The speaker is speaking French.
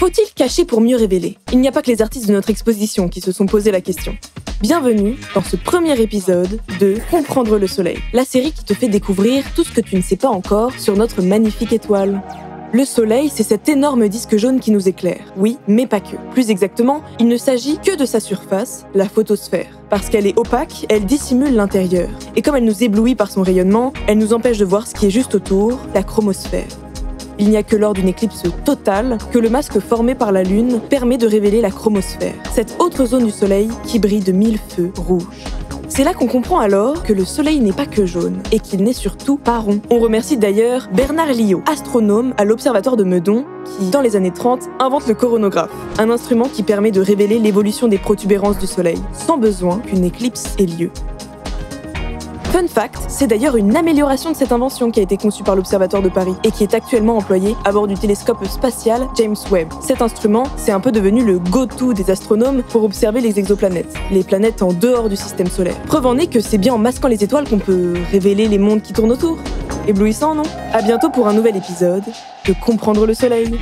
Faut-il cacher pour mieux révéler? Il n'y a pas que les artistes de notre exposition qui se sont posé la question. Bienvenue dans ce premier épisode de Comprendre le Soleil, la série qui te fait découvrir tout ce que tu ne sais pas encore sur notre magnifique étoile. Le Soleil, c'est cet énorme disque jaune qui nous éclaire. Oui, mais pas que. Plus exactement, il ne s'agit que de sa surface, la photosphère. Parce qu'elle est opaque, elle dissimule l'intérieur. Et comme elle nous éblouit par son rayonnement, elle nous empêche de voir ce qui est juste autour, la chromosphère. Il n'y a que lors d'une éclipse totale que le masque formé par la Lune permet de révéler la chromosphère, cette autre zone du Soleil qui brille de mille feux rouges. C'est là qu'on comprend alors que le Soleil n'est pas que jaune et qu'il n'est surtout pas rond. On remercie d'ailleurs Bernard Liot, astronome à l'Observatoire de Meudon, qui, dans les années 30, invente le coronographe, un instrument qui permet de révéler l'évolution des protubérances du Soleil, sans besoin qu'une éclipse ait lieu. Fun fact, c'est d'ailleurs une amélioration de cette invention qui a été conçue par l'Observatoire de Paris et qui est actuellement employée à bord du télescope spatial James Webb. Cet instrument, c'est un peu devenu le go-to des astronomes pour observer les exoplanètes, les planètes en dehors du système solaire. Preuve en est que c'est bien en masquant les étoiles qu'on peut révéler les mondes qui tournent autour. Éblouissant, non? À bientôt pour un nouvel épisode de Comprendre le Soleil.